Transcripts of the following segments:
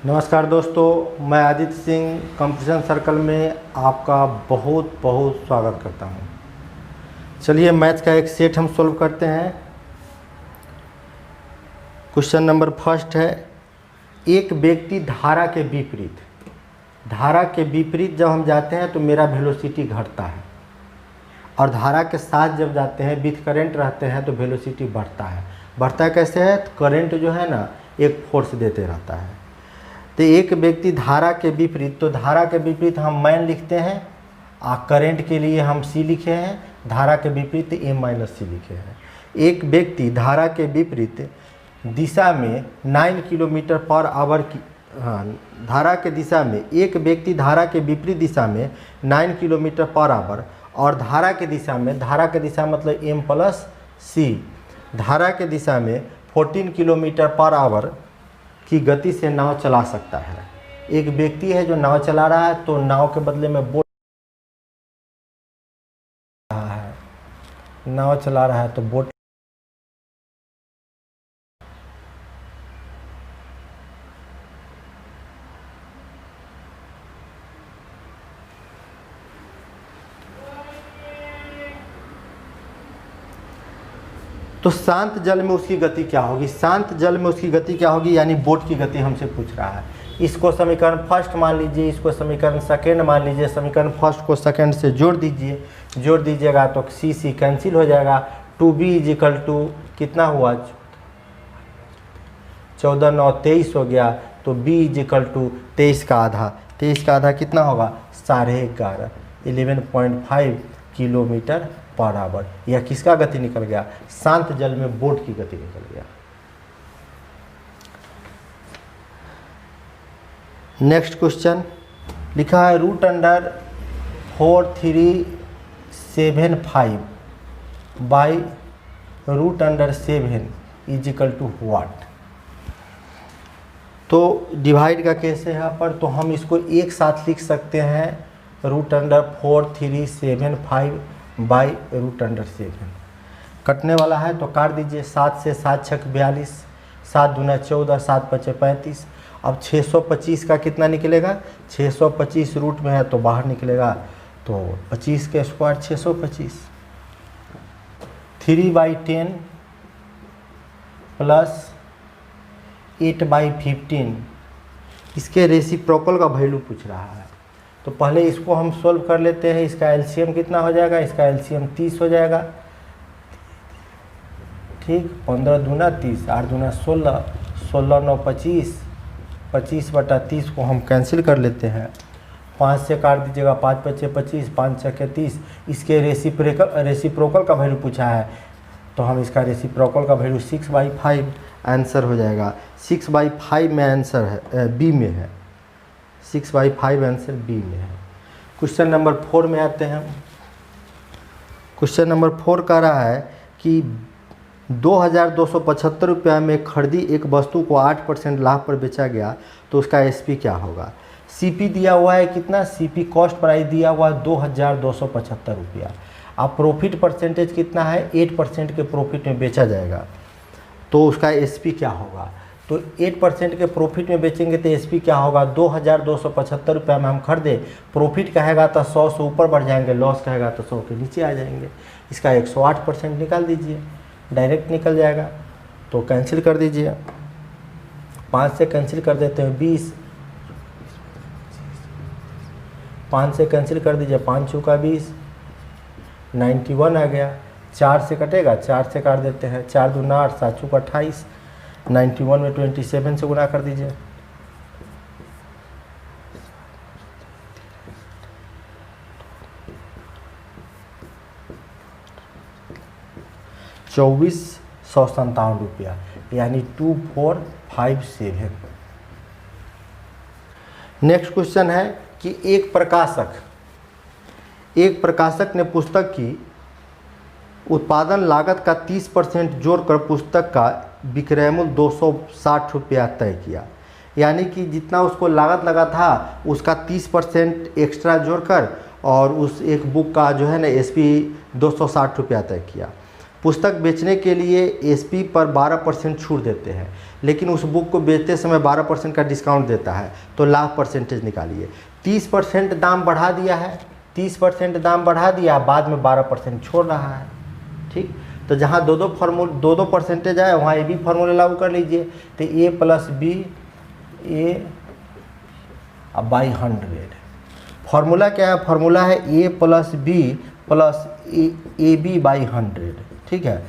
नमस्कार दोस्तों, मैं आदित्य सिंह कंपटीशन सर्कल में आपका बहुत बहुत स्वागत करता हूं। चलिए मैथ का एक सेट हम सॉल्व करते हैं। क्वेश्चन नंबर फर्स्ट है, एक व्यक्ति धारा के विपरीत जब हम जाते हैं तो मेरा वेलोसिटी घटता है, और धारा के साथ जब जाते हैं विथ करंट रहते हैं तो वेलोसिटी बढ़ता है। बढ़ता कैसे है? करंट जो है ना एक फोर्स देते रहता है। तो एक व्यक्ति धारा के विपरीत, तो धारा के विपरीत हम मैन लिखते हैं, करंट के लिए हम सी लिखे हैं, धारा के विपरीत ए माइनस सी लिखे हैं। एक व्यक्ति धारा के विपरीत दिशा में 9 किलोमीटर पर आवर की धारा के दिशा में एक व्यक्ति धारा के विपरीत दिशा में 9 किलोमीटर पर आवर और धारा के दिशा मतलब एम प्लस सी, धारा के दिशा में 14 किलोमीटर पर आवर की गति से नाव चला सकता है। एक व्यक्ति है जो नाव चला रहा है, तो नाव के बदले में बोट रहा है, नाव चला रहा है तो बोट। तो शांत जल में उसकी गति क्या होगी? शांत जल में उसकी गति क्या होगी, यानी बोट की गति हमसे पूछ रहा है। इसको समीकरण फर्स्ट मान लीजिए, इसको समीकरण सेकेंड मान लीजिए। समीकरण फर्स्ट को सेकेंड से जोड़ दीजिएगा तो सी कैंसिल हो जाएगा। 2b इजिकल टू कितना हुआ, 14 9 23 हो गया। तो b इजिकल टू 23 का आधा कितना होगा, 11.5 11.5 किलोमीटर पर आवर। यह किसका गति निकल गया? शांत जल में बोट की गति निकल गया। नेक्स्ट क्वेश्चन लिखा है, √4375 बाई √7 इजिकल टू व्हाट। तो डिवाइड का केस है यहाँ पर, तो हम इसको एक साथ लिख सकते हैं, √4375 बाई √7। कटने वाला है तो काट दीजिए। 7 से 7 छक 42, 7 दूना 14, 7 पचे 35। अब 625 का कितना निकलेगा? 625 रूट में है तो बाहर निकलेगा, तो 25 के स्क्वायर 625। 3/10 प्लस 8/15, इसके रेसिप्रोकल का वैल्यू पूछ रहा है। तो पहले इसको हम सोल्व कर लेते हैं। इसका एलसीएम कितना हो जाएगा? इसका एलसीएम 30 हो जाएगा, ठीक। 15 दूना 30, 8 दूना 16, 16 9 25, 25/30 को हम कैंसिल कर लेते हैं। 5 से काट दीजिएगा, 5 पचे 25, 5 छके 30। इसके रेसिप्रोकल का वैल्यू पूछा है, तो हम इसका रेसिप्रोकल का वैल्यू 6/5 आंसर हो जाएगा। 6/5 में आंसर है, बी में है, 6/5 आंसर बी में है। क्वेश्चन नंबर 4 में आते हैं। क्वेश्चन नंबर 4 कह रहा है कि 2275 रुपया में खरीदी एक वस्तु को 8% लाभ पर बेचा गया, तो उसका एसपी क्या होगा? सीपी दिया हुआ है कितना? सीपी कॉस्ट प्राइस दिया हुआ है 2275 रुपया। अब प्रॉफिट परसेंटेज कितना है? 8% के प्रॉफिट में बेचा जाएगा, तो उसका एसपी क्या होगा? तो 8% के प्रॉफिट में बेचेंगे तो एसपी क्या होगा? 2275 रुपये में हम खरीदे, प्रॉफिट कहेगा तो 100 से ऊपर बढ़ जाएंगे, लॉस कहेगा तो 100 के नीचे आ जाएंगे। इसका 108% निकाल दीजिए, डायरेक्ट निकल जाएगा। तो कैंसिल कर दीजिए, 5 से कैंसिल कर देते हैं 20, 5 से कैंसिल कर दीजिए, 5 चौका 20, 91 आ गया। 4 से कटेगा, 4 से काट देते हैं, 4 दूना 8, 7 चौका 28, 91 में 27 से गुना कर दीजिए। ₹2457 यानी 2457। नेक्स्ट क्वेश्चन है कि एक प्रकाशक ने पुस्तक की उत्पादन लागत का 30% जोड़कर पुस्तक का विक्रय मूल्य 260 रुपया तय किया। यानी कि जितना उसको लागत लगा था उसका 30% एक्स्ट्रा जोड़कर और उस एक बुक का जो है ना एसपी 260 रुपया तय किया। पुस्तक बेचने के लिए एसपी पर 12% छूट देते हैं, लेकिन उस बुक को बेचते समय 12% का डिस्काउंट देता है, तो लाभ परसेंटेज निकालिए। 30% दाम बढ़ा दिया है, 30% दाम बढ़ा दिया, बाद में 12% छोड़ रहा है। ठीक, तो जहाँ दो परसेंटेज आए वहाँ ए बी फार्मूला लागू कर लीजिए। तो A plus B A B 100, formula क्या है? फार्मूला है A plus B plus A B by 100। ठीक है,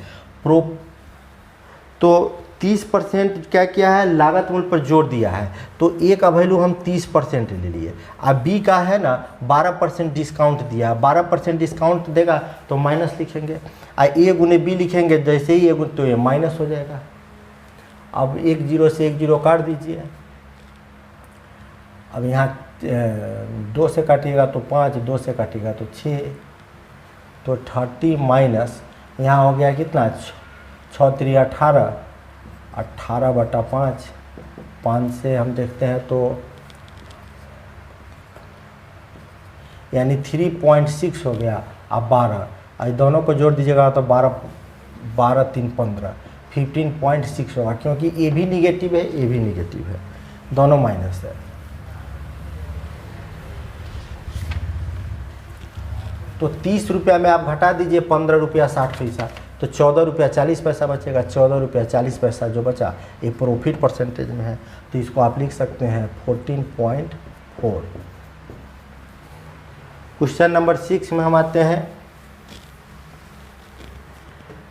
तो 30% क्या किया है? लागत मूल्य पर जोड़ दिया है, तो ए का वैल्यू हम 30% ले लिए। अब बी का है ना 12% डिस्काउंट दिया, 12% डिस्काउंट देगा तो माइनस लिखेंगे। ए गुने बी लिखेंगे, जैसे ही ए गुने तो ये माइनस हो जाएगा। अब 1 0 से 1 0 काट दीजिए। अब यहाँ 2 से काटिएगा तो 5, 2 से काटिएगा तो 6, तो 30 माइनस यहाँ हो गया कितना? 6 3 18, 18/5, 5 से हम देखते हैं तो यानी 3.6 हो गया। अब 12, दोनों को जोड़ दीजिएगा तो 12 3 15, 15.6 होगा, क्योंकि ए भी निगेटिव है, ए भी निगेटिव है, दोनों माइनस है। तो 30 रुपया में आप घटा दीजिए 15 रुपया 60 पैसा, तो 14 रुपया 40 पैसा बचेगा। 14 रुपया 40 पैसा जो बचा ये प्रॉफिट परसेंटेज में है, तो इसको आप लिख सकते हैं 14.4। क्वेश्चन नंबर 6 में हम आते हैं।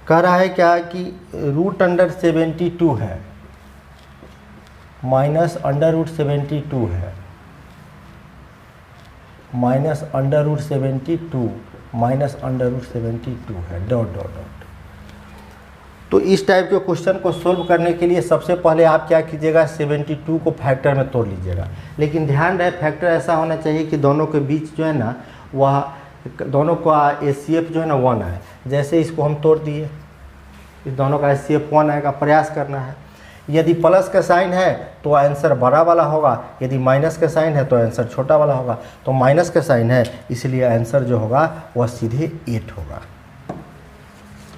कह रहा है क्या कि √72 है माइनस √72 है, माइनस √72 माइनस √72 है, डॉट डॉट डॉट। तो इस टाइप के क्वेश्चन को सोल्व करने के लिए सबसे पहले आप क्या कीजिएगा? 72 को फैक्टर में तोड़ लीजिएगा। लेकिन ध्यान रहे फैक्टर ऐसा होना चाहिए कि दोनों के बीच जो है ना वह दोनों का HCF जो है ना 1 आए। जैसे इसको हम तोड़ दिए, इस दोनों का HCF 1 आएगा, प्रयास करना है। यदि प्लस का साइन है तो आंसर बड़ा वाला होगा, यदि माइनस का साइन है तो आंसर छोटा वाला होगा। तो माइनस का साइन है इसलिए आंसर जो होगा वह सीधे 8 होगा।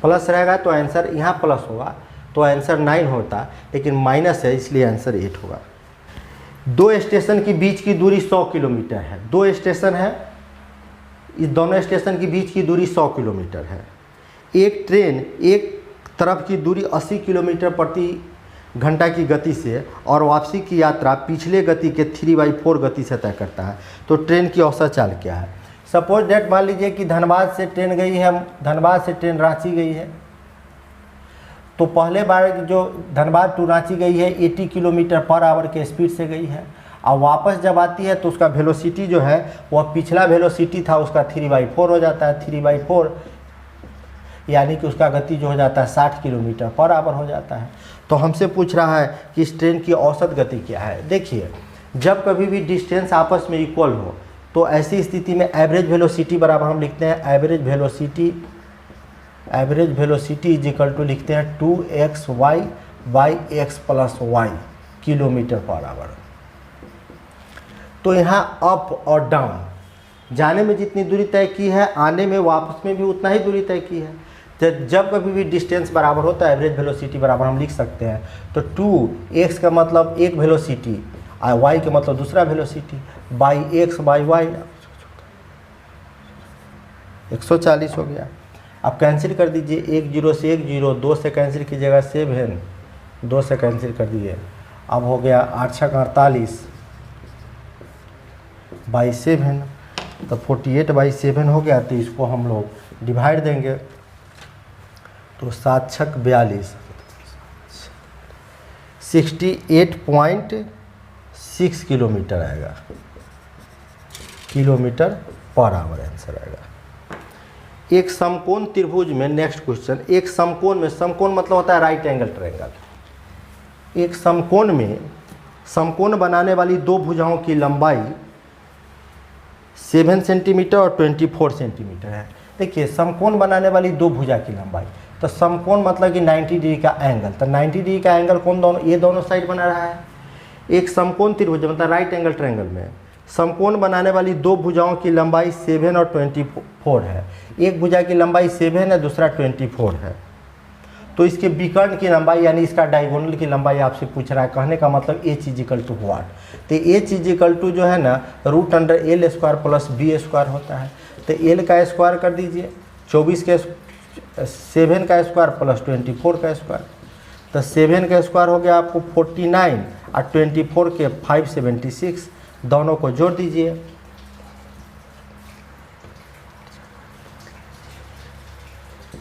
प्लस रहेगा तो आंसर यहाँ प्लस होगा तो आंसर 9 होता, लेकिन माइनस है इसलिए आंसर 8 होगा। 2 स्टेशन के बीच की दूरी 100 किलोमीटर है। 2 स्टेशन है, इस दोनों स्टेशन के बीच की दूरी 100 किलोमीटर है। एक ट्रेन एक तरफ की दूरी 80 किलोमीटर प्रति घंटा की गति से और वापसी की यात्रा पिछले गति के 3/4 गति से तय करता है, तो ट्रेन की औसत चाल क्या है? सपोज डेट मान लीजिए कि धनबाद से ट्रेन गई है, धनबाद से ट्रेन रांची गई है, तो पहले बार जो धनबाद टू रांची गई है 80 किलोमीटर पर आवर के स्पीड से गई है, और वापस जब आती है तो उसका वेलोसिटी जो है वह पिछला वेलोसिटी था उसका 3/4 हो जाता है। 3/4 यानी कि उसका गति जो हो जाता है 60 किलोमीटर पर आवर हो जाता है। तो हमसे पूछ रहा है कि इस ट्रेन की औसत गति क्या है। देखिए, जब कभी भी डिस्टेंस आपस में इक्वल हो तो ऐसी स्थिति में एवरेज वेलोसिटी बराबर हम लिखते हैं average velocity is equal to लिखते हैं 2xy by x plus y kilometre per hour. तो यहाँ अप और डाउन जाने में जितनी दूरी तय की है, आने में वापस में भी उतना ही दूरी तय की है। तो जब कभी भी डिस्टेंस बराबर होता है एवरेज वेलोसिटी बराबर हम लिख सकते हैं। तो 2x का मतलब एक वेलोसिटी और y का मतलब दूसरा velocity by x by y 140 हो गया। अब कैंसिल कर दीजिए, 1 0 से 1 0, 2 से कैंसिल कीजिएगा 7, 2 से कैंसिल कर दिए। अब हो गया 8 6 48 बाई 7, तो 48/7 हो गया। तो इसको हम लोग डिवाइड देंगे तो 7 6 42, 68.6 किलोमीटर आएगा, किलोमीटर पर आवर आंसर आएगा। एक समकोण त्रिभुज में, नेक्स्ट क्वेश्चन, एक समकोण में, समकोण मतलब होता है राइट एंगल ट्रायंगल। एक समकोण में समकोण बनाने वाली दो भुजाओं की लंबाई 7 सेंटीमीटर और 24 सेंटीमीटर है। देखिए, समकोण बनाने वाली दो भुजा की लंबाई, तो समकोण मतलब कि 90 डिग्री का एंगल, तो 90 डिग्री का एंगल कौन दोनों, ये दोनों साइड बना रहा है। एक समकोण त्रिभुज मतलब राइट एंगल ट्रायंगल में समकोण बनाने वाली दो भुजाओं की लंबाई 7 और 24 है। एक भुजा की लंबाई 7 है, दूसरा 24 है। तो इसके विकर्ण की लंबाई यानी इसका डायगोनल की लंबाई आपसे पूछ रहा है। कहने का मतलब h इजिकल टू व्हाट, तो h इजिकल टू जो है ना √L² प्लस b स्क्वायर होता है। तो L का स्क्वायर कर दीजिए, 24 के 7 का स्क्वायर प्लस 24 का स्क्वायर, तो 7 का स्क्वायर हो गया आपको 49 और 24 के 576, दोनों को जोड़ दीजिए।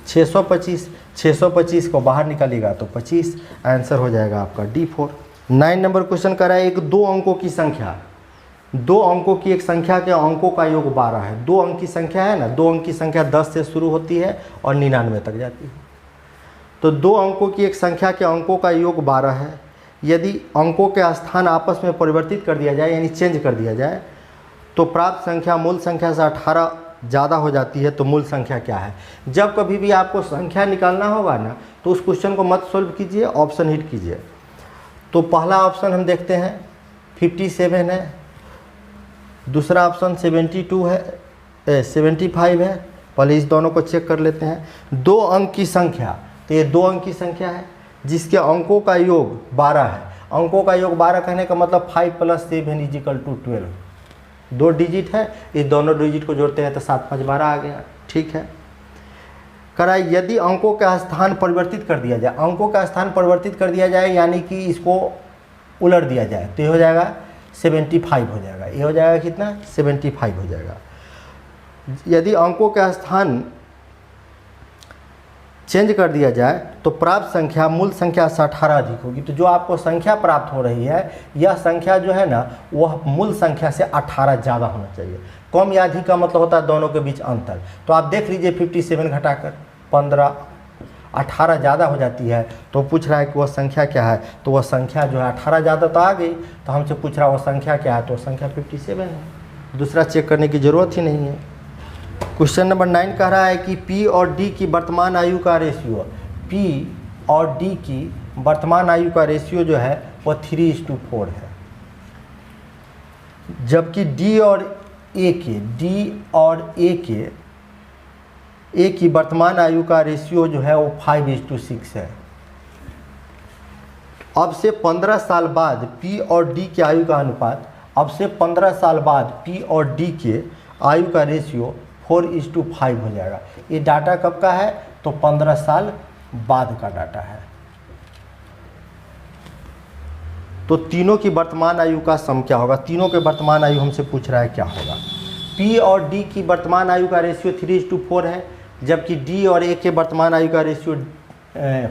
625 को बाहर निकालिएगा तो 25, आंसर हो जाएगा आपका D4। 9 नंबर क्वेश्चन कर रहा है एक 2 अंकों की संख्या, 2 अंकों की एक संख्या के अंकों का योग 12 है। 2 अंक की संख्या है ना, 2 अंक की संख्या 10 से शुरू होती है और 99 तक जाती है। तो 2 अंकों की एक संख्या के अंकों का योग 12 है। यदि अंकों के स्थान आपस में परिवर्तित कर दिया जाए यानी चेंज कर दिया जाए तो प्राप्त संख्या मूल संख्या से 18 ज़्यादा हो जाती है। तो मूल संख्या क्या है? जब कभी भी आपको संख्या निकालना होगा ना तो उस क्वेश्चन को मत सोल्व कीजिए, ऑप्शन हिट कीजिए। तो पहला ऑप्शन हम देखते हैं 57 है, दूसरा ऑप्शन 72 है, 75 है। पहले इस दोनों को चेक कर लेते हैं। 2 अंक की संख्या, तो ये 2 अंक की संख्या है जिसके अंकों का योग 12 है। अंकों का योग 12 कहने का मतलब 5 + 7 इजिकल टू 12, 2 डिजिट है, इस दोनों डिजिट को जोड़ते हैं तो 7 × 5 = 12 आ गया। ठीक है, करा यदि अंकों का स्थान परिवर्तित कर दिया जाए, अंकों का स्थान परिवर्तित कर दिया जाए यानी कि इसको उलट दिया जाए तो ये हो जाएगा 75 हो जाएगा। ये हो जाएगा कितना? 75 हो जाएगा। यदि अंकों का स्थान चेंज कर दिया जाए तो प्राप्त संख्या मूल संख्या से 18 अधिक होगी। तो जो आपको संख्या प्राप्त हो रही है यह संख्या जो है ना वह मूल संख्या से 18 ज़्यादा होना चाहिए। कम या अधिक का मतलब होता है दोनों के बीच अंतर। तो आप देख लीजिए 57 घटाकर 15, 18 ज़्यादा हो जाती है। तो पूछ रहा है कि वह संख्या क्या है, तो वह संख्या जो है 18 ज़्यादा तो आ गई, तो हमसे पूछ रहा है वह संख्या क्या है, तो संख्या 57 है। दूसरा चेक करने की ज़रूरत ही नहीं है। क्वेश्चन नंबर 9 कह रहा है कि P और D की वर्तमान आयु का रेशियो, P और D की वर्तमान आयु का रेशियो जो है वह 3:4 है, जबकि D और A की वर्तमान आयु का रेशियो जो है वो 5:6 है। अब से 15 साल बाद P और D की आयु का अनुपात, अब से 15 साल बाद P और D के आयु का रेशियो 4:5 हो जाएगा। ये डाटा कब का है? तो 15 साल बाद का डाटा है। तो तीनों की वर्तमान आयु का सम क्या होगा? तीनों के वर्तमान आयु हमसे पूछ रहा है क्या होगा। P और D की वर्तमान आयु का रेशियो 3:4 है, जबकि D और A के वर्तमान आयु का रेशियो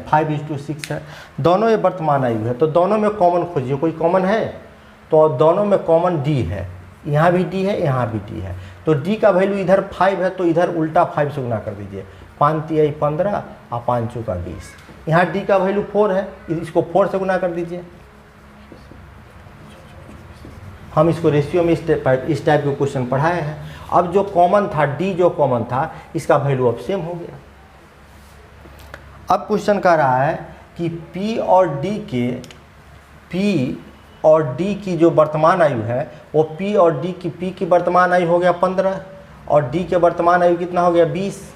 5:6 है। दोनों ये वर्तमान आयु है, तो दोनों में कॉमन खोजिए। कोई कॉमन है? तो दोनों में कॉमन D है, यहाँ भी D है, यहाँ भी D है। तो D का वैल्यू इधर 5 है तो इधर उल्टा 5 से गुना कर दीजिए। 5×3 = 15 और 5×4 = 20। यहाँ D का वैल्यू 4 है, इसको 4 से गुना कर दीजिए। हम इसको रेशियो में इस टाइप के क्वेश्चन पढ़ाए हैं। अब जो कॉमन था D, जो कॉमन था, इसका वैल्यू अब सेम हो गया। अब क्वेश्चन कह रहा है कि P और D की जो वर्तमान आयु है वो P और D की, P की वर्तमान आयु हो गया 15 और D के वर्तमान आयु कितना हो गया 20।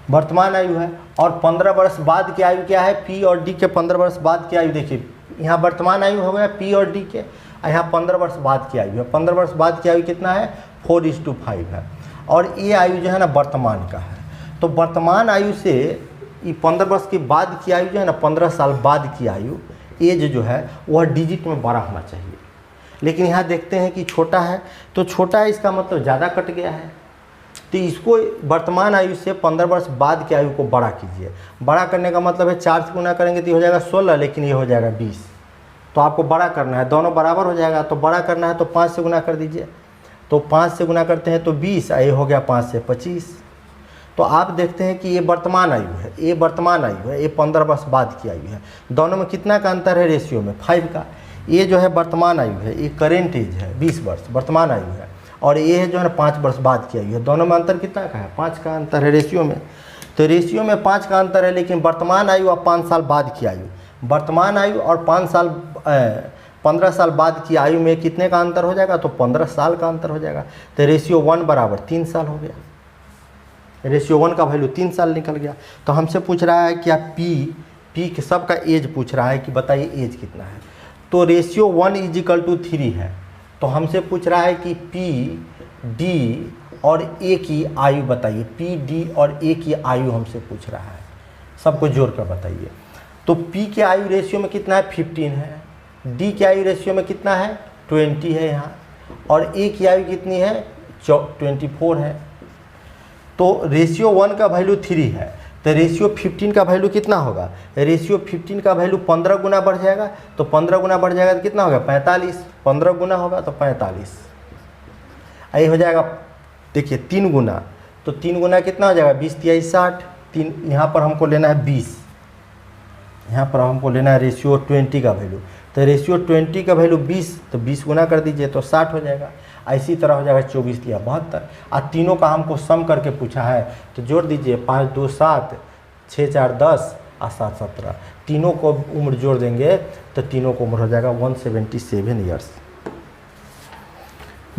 वर्तमान आयु है और 15 वर्ष बाद की आयु क्या है? P और D के 15 वर्ष बाद की आयु देखिए, यहाँ वर्तमान आयु हो गया P और D के, यहाँ 15 वर्ष बाद की आयु है। 15 वर्ष बाद की आयु कितना है? 4:5 है। और ये आयु जो है ना वर्तमान का है। तो वर्तमान आयु से ये 15 वर्ष के बाद की आयु जो है ना, 15 साल बाद की आयु, एज जो है वह डिजिट में बड़ा होना चाहिए। लेकिन यहाँ देखते हैं कि छोटा है, तो छोटा है इसका मतलब ज़्यादा कट गया है। तो इसको वर्तमान आयु से 15 वर्ष बाद की आयु को बड़ा कीजिए। बड़ा करने का मतलब है 4 से गुना करेंगे तो ये हो जाएगा 16, लेकिन ये हो जाएगा 20। तो आपको बड़ा करना है, दोनों बराबर हो जाएगा। तो बड़ा करना है तो 5 से गुना कर दीजिए। तो 5 से गुना करते हैं तो 20, ये हो गया 5 से 25। तो आप देखते हैं कि ये वर्तमान आयु है, ये वर्तमान आयु है, ये 15 वर्ष बाद की आयु है। दोनों में कितना का अंतर है? रेशियो में 5 का। ये जो है वर्तमान आयु है, ये करेंट एज है 20 वर्ष वर्तमान आयु है, और ये है जो है ना 5 वर्ष बाद की आयु है। दोनों में अंतर कितना का है? 5 का अंतर है रेशियो में। तो रेशियो में 5 का अंतर है, लेकिन वर्तमान आयु और 5 साल बाद की आयु, वर्तमान आयु और 15 साल बाद की आयु में कितने का अंतर हो जाएगा? तो 15 साल का अंतर हो जाएगा। तो रेशियो 1 = 3 साल हो गया। रेशियो 1 का वैल्यू 3 साल निकल गया। तो हमसे पूछ रहा है क्या पी के सब का एज पूछ रहा है कि बताइए एज कितना है। तो रेशियो 1 = 3 है। तो हमसे पूछ रहा है कि पी डी और ए की आयु बताइए। पी डी और ए की आयु हमसे पूछ रहा है, सबको जोड़ कर बताइए। तो पी के आयु रेशियो में कितना है 15 है, डी के आयु रेशियो में कितना है 20 है यहाँ, और ए की आयु कितनी है 24 है। तो रेशियो 1 का वैल्यू 3 है, तो रेशियो 15 का वैल्यू कितना होगा, रेशियो 15 का वैल्यू 15 गुना बढ़ जाएगा। तो 15 गुना बढ़ जाएगा तो कितना होगा 45, 15 गुना होगा तो 45। ये हो जाएगा देखिए 3 गुना, तो 3 गुना कितना हो जाएगा 20 × 60। 3 यहाँ पर हमको लेना है 20, यहाँ पर हमको लेना है रेशियो 20 का वैल्यू। तो रेशियो 20 का वैल्यू 20, तो 20 गुना कर दीजिए तो 60 हो जाएगा। इसी तरह हो जाएगा 24 या 72। और तीनों का हमको सम करके पूछा है, तो जोड़ दीजिए 5 2 7, 6 4 10 और 7 17। तीनों को उम्र जोड़ देंगे तो तीनों को उम्र हो जाएगा 177 ईयर्स।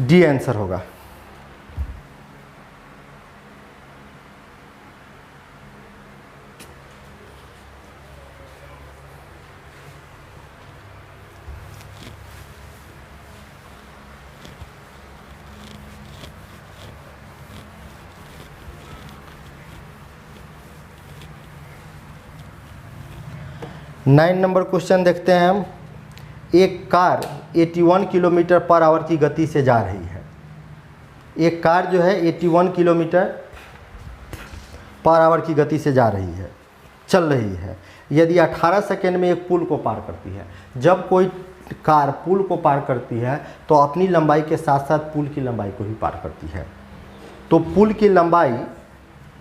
डी आंसर होगा। नाइन नंबर क्वेश्चन देखते हैं हम। एक कार 81 किलोमीटर पर आवर की गति से जा रही है। एक कार जो है 81 किलोमीटर पर आवर की गति से जा रही है, चल रही है। यदि 18 सेकेंड में एक पुल को पार करती है। जब कोई कार पुल को पार करती है तो अपनी लंबाई के साथ साथ पुल की लंबाई को भी पार करती है। तो पुल की लंबाई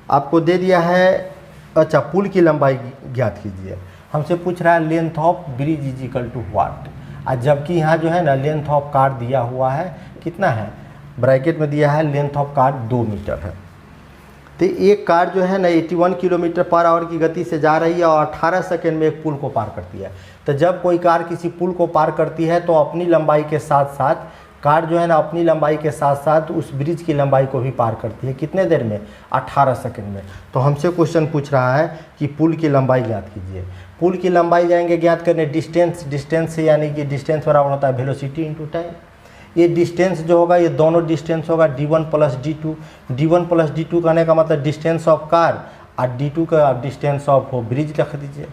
आपको दे दिया है। अच्छा, पुल की लंबाई ज्ञात कीजिए। हमसे पूछ रहा है लेंथ ऑफ ब्रिज = व्हाट। और जबकि यहाँ जो है ना लेंथ ऑफ कार दिया हुआ है कितना है, ब्रैकेट में दिया है लेंथ ऑफ कार 2 मीटर है। तो एक कार जो है ना 81 किलोमीटर पर आवर की गति से जा रही है और 18 सेकेंड में एक पुल को पार करती है। तो जब कोई कार किसी पुल को पार करती है तो अपनी लंबाई के साथ साथ कार जो है ना अपनी लंबाई के साथ साथ उस ब्रिज की लंबाई को भी पार करती है। कितने देर में 18 सेकेंड में। तो हमसे क्वेश्चन पूछ रहा है कि पुल की लंबाई ज्ञात कीजिए। पुल की लंबाई जाएंगे ज्ञात करने डिस्टेंस से, यानी कि डिस्टेंस बराबर होता है वेलोसिटी इनटू टाइम। ये डिस्टेंस जो होगा ये दोनों डिस्टेंस होगा d1 + d2। d1 + d2 कहने का मतलब डिस्टेंस ऑफ कार, और d2 का डिस्टेंस ऑफ ब्रिज रख दीजिए।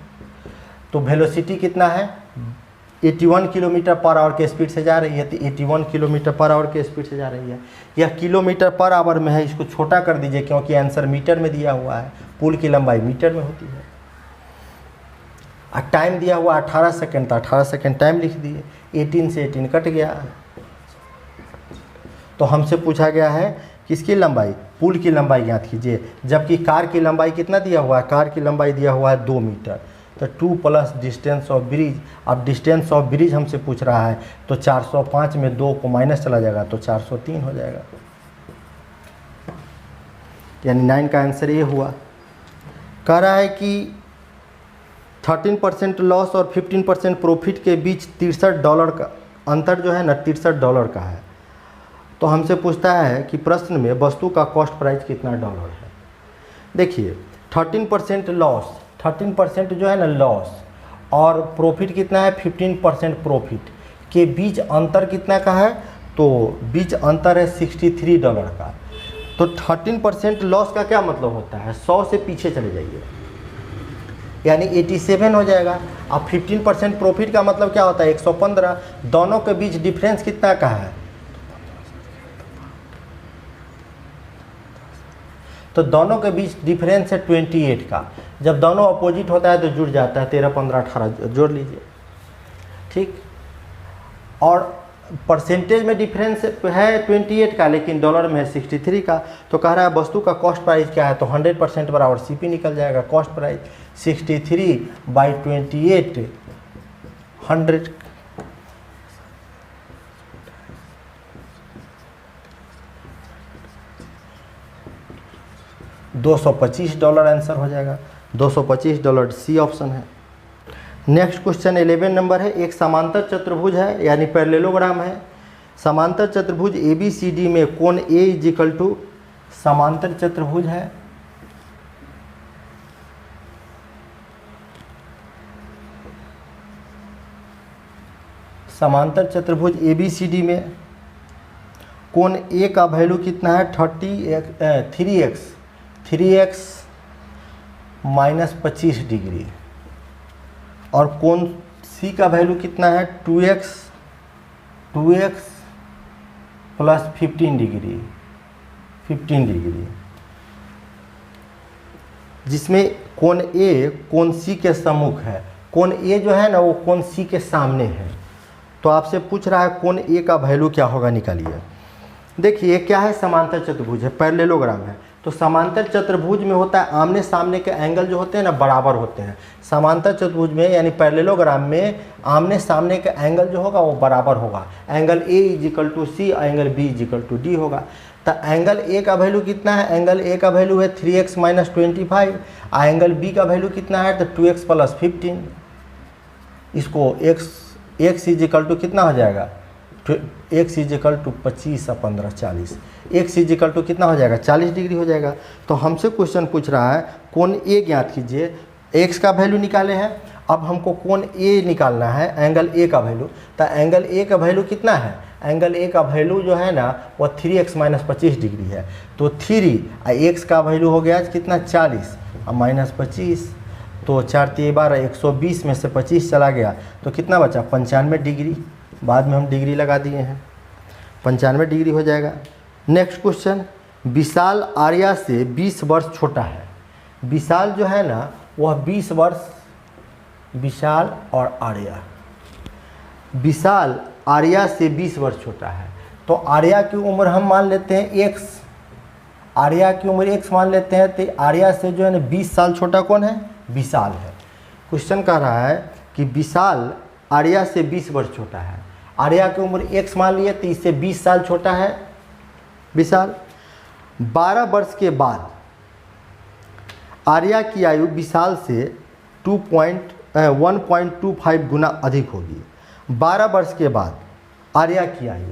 तो वेलोसिटी कितना है 81 किलोमीटर पर आवर के स्पीड से जा रही है। तो 81 किलोमीटर पर आवर के स्पीड से जा रही है। यह किलोमीटर पर आवर में है, इसको छोटा कर दीजिए क्योंकि आंसर मीटर में दिया हुआ है। पुल की लंबाई मीटर में होती है। और टाइम दिया हुआ 18 सेकेंड, तो 18 सेकेंड टाइम लिख दिए। 18 से 18 कट गया। तो हमसे पूछा गया है किसकी लंबाई, पुल की लंबाई ज्ञात कीजिए। जबकि कार की लंबाई कितना दिया हुआ है, कार की लंबाई दिया हुआ है 2 मीटर। तो 2 प्लस डिस्टेंस ऑफ ब्रिज। अब डिस्टेंस ऑफ ब्रिज हमसे पूछ रहा है, तो 405 में 2 को माइनस चला जाएगा तो 403 हो जाएगा। यानी 9 का आंसर ये हुआ। कह रहा है कि 13% लॉस और 15% प्रॉफिट के बीच $63 का अंतर जो है ना $63 का है। तो हमसे पूछता है कि प्रश्न में वस्तु का कॉस्ट प्राइस कितना डॉलर है। देखिए 13% लॉस, 13% जो है ना लॉस, और प्रॉफिट कितना है 15% प्रॉफिट के बीच अंतर कितना का है, तो बीच अंतर है $63 का। तो 13% लॉस का क्या मतलब होता है, 100 से पीछे चले जाइए यानी 87 हो जाएगा। अब 15% प्रॉफिट का मतलब क्या होता है 115। दोनों के बीच डिफरेंस कितना का है, तो दोनों के बीच डिफरेंस है 28 का। जब दोनों अपोजिट होता है तो जुड़ जाता है 13 15 18 जोड़ लीजिए, ठीक। और परसेंटेज में डिफरेंस है 28 का, लेकिन डॉलर में है 63 का। तो कह रहा है वस्तु का कॉस्ट प्राइस क्या है, तो 100% बराबर CP निकल जाएगा। Cost price 63/28 100। $225 आंसर हो जाएगा। $225 सी ऑप्शन है। नेक्स्ट क्वेश्चन 11 नंबर है। एक समांतर चतुर्भुज है यानी पैरेललोग्राम है। समांतर चतुर्भुज ABCD में कोण A = समांतर चतुर्भुज है समांतर चतुर्भुज ABCD में कोण A का वैल्यू कितना है 3x माइनस 25 डिग्री, और कोण C का वैल्यू कितना है 2x प्लस 15 डिग्री, जिसमें कोण A कोण C के सम्मुख है। कोण A जो है ना वो कोण C के सामने है। तो आपसे पूछ रहा है कोण A का वैल्यू क्या होगा, निकालिए। देखिए क्या है, समांतर चतुर्भुज है, पैरेललोग्राम है। तो समांतर चतुर्भुज में होता है आमने सामने के एंगल जो होते हैं ना बराबर होते हैं। समांतर चतुर्भुज में यानी पैरेललोग्राम में आमने सामने के एंगल जो होगा वो बराबर होगा। Angle A = C, angle B = D होगा। तो एंगल A का वैल्यू कितना है, एंगल A का वैल्यू है 3x माइनस 25, और एंगल B का वैल्यू कितना है तो 2x प्लस 15। इसको x = कितना हो जाएगा, x = 25 और 15 40, x = कितना हो जाएगा 40 डिग्री हो जाएगा। तो हमसे क्वेश्चन पूछ रहा है कोण A ज्ञात कीजिए, x का वैल्यू निकाले हैं, अब हमको कोण A निकालना है, एंगल A का वैल्यू। तो एंगल A का वैल्यू कितना है, एंगल A का वैल्यू जो है ना वो 3x माइनस 25 डिग्री है। तो 3 x का वैल्यू हो गया कितना 40 और माइनस 25, तो 4 × 12 120 में से 25 चला गया तो कितना बचा 95 डिग्री। बाद में हम डिग्री लगा दिए हैं, 95 डिग्री हो जाएगा। नेक्स्ट क्वेश्चन, विशाल आर्या से 20 वर्ष छोटा है। विशाल जो है ना वह 20 वर्ष, विशाल और आर्या, विशाल आर्या से 20 वर्ष छोटा है। तो आर्या की उम्र हम मान लेते हैं x, आर्या की उम्र x मान लेते हैं। तो आर्या से जो है ना 20 साल छोटा कौन है, विशाल है। क्वेश्चन कह रहा है कि विशाल आर्या से 20 वर्ष छोटा है। आर्या की उम्र x मान लिए तो इससे 20 साल छोटा है विशाल। 12 वर्ष के बाद आर्या की आयु विशाल से 1.25 गुना अधिक होगी। 12 वर्ष के बाद आर्या की आयु,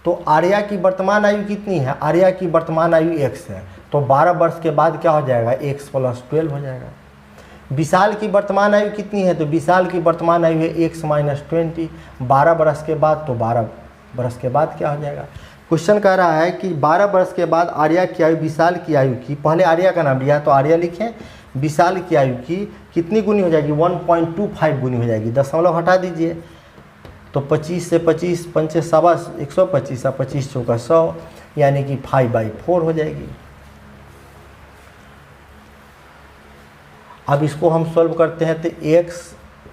तो आर्या की वर्तमान आयु कितनी है, आर्या की वर्तमान आयु x है। तो 12 वर्ष के बाद क्या हो जाएगा, x प्लस 12 हो जाएगा। विशाल की वर्तमान आयु कितनी है, तो विशाल की वर्तमान आयु है x माइनस 20। 12 वर्ष के बाद, तो 12 वर्ष के बाद क्या हो जाएगा। क्वेश्चन कह रहा है कि 12 वर्ष के बाद आर्या की आयु विशाल की आयु की, पहले आर्या का नाम लिया तो आर्या लिखें, विशाल की आयु की कितनी गुनी हो जाएगी, 1.25 गुनी हो जाएगी। दशमलव हटा दीजिए तो 25 से 25 पंचे 125 और 25 चौका 100, यानी कि 5/4 हो जाएगी। अब इसको हम सॉल्व करते हैं तो x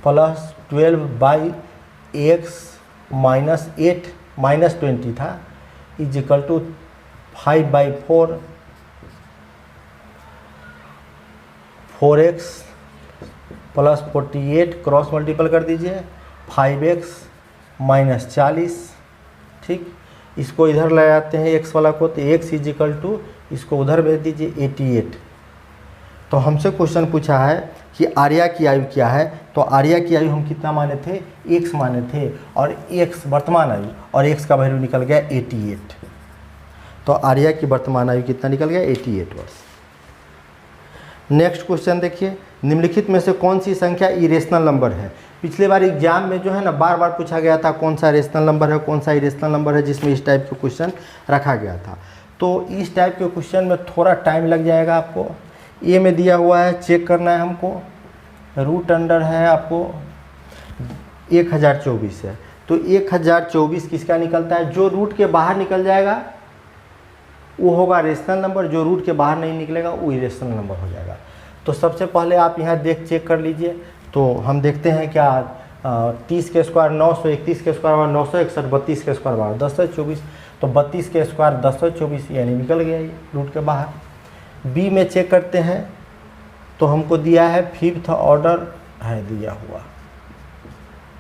plus 12/x minus 8 minus 20 था = 5/4, 4x प्लस 48 क्रॉस मल्टीपल कर दीजिए 5x माइनस 40। ठीक, इसको इधर ले आते हैं x वाला को, तो x = इसको उधर भेज दीजिए 88। तो हमसे क्वेश्चन पूछा है कि आर्या की आयु क्या है। तो आर्या की आयु हम कितना माने थे, x माने थे, और x वर्तमान आयु, और x का वैल्यू निकल गया 88। तो आर्या की वर्तमान आयु कितना निकल गया, 88 वर्ष। नेक्स्ट क्वेश्चन देखिए, निम्नलिखित में से कौन सी संख्या इरेशनल नंबर है। पिछले बार एग्जाम में जो है ना बार बार पूछा गया था कौन सा रेशनल नंबर है, कौन सा इरेशनल नंबर है, जिसमें इस टाइप के क्वेश्चन रखा गया था। तो इस टाइप के क्वेश्चन में थोड़ा टाइम लग जाएगा आपको। ए में दिया हुआ है, चेक करना है हमको, रूट अंडर है आपको 1024 है। तो 1024 किसका निकलता है, जो रूट के बाहर निकल जाएगा वो होगा रेशनल नंबर, जो रूट के बाहर नहीं निकलेगा वो इरेशनल नंबर हो जाएगा। तो सबसे पहले आप यहाँ चेक कर लीजिए। तो हम देखते हैं क्या 30 के स्क्वायर 900, 31 के स्क्वायर 961, 32 के स्क्वायर 1024, तो 32 के स्क्वायर 1024 यानी निकल गया ये रूट के बाहर। बी में चेक करते हैं तो हमको दिया है 5th ऑर्डर है दिया हुआ,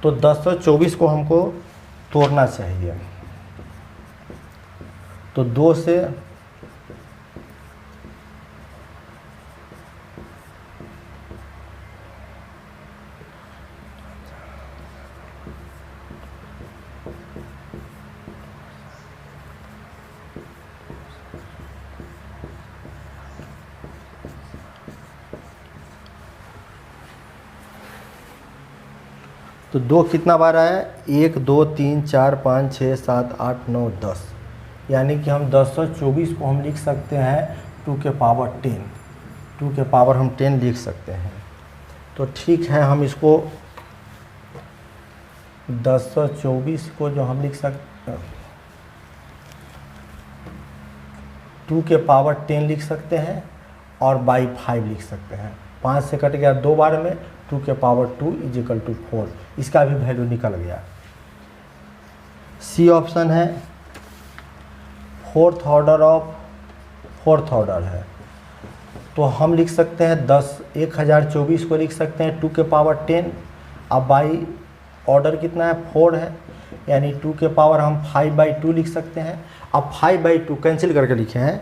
तो 1024 को हमको तोड़ना चाहिए। तो 2 से तो 2 कितना बार आया, 1 2 3 4 5 6 7 8 9 10, यानी कि हम 1024 को हम लिख सकते हैं 2 के पावर 10, 2 के पावर हम 10 लिख सकते हैं। तो ठीक है, हम इसको 1024 को जो हम लिख सकते हैं 2 के पावर 10 लिख सकते हैं और बाई 5 लिख सकते हैं। 5 से कट गया 2 बार में, 2 के पावर 2 इजिकल टू 4, इसका भी वैल्यू निकल गया। सी ऑप्शन है, फोर्थ ऑर्डर है, तो हम लिख सकते हैं 1024 को लिख सकते हैं 2 के पावर 10। अब बाई ऑर्डर कितना है, 4 है, यानी 2 के पावर हम 5/2 लिख सकते हैं। अब 5/2 कैंसिल करके लिखे हैं,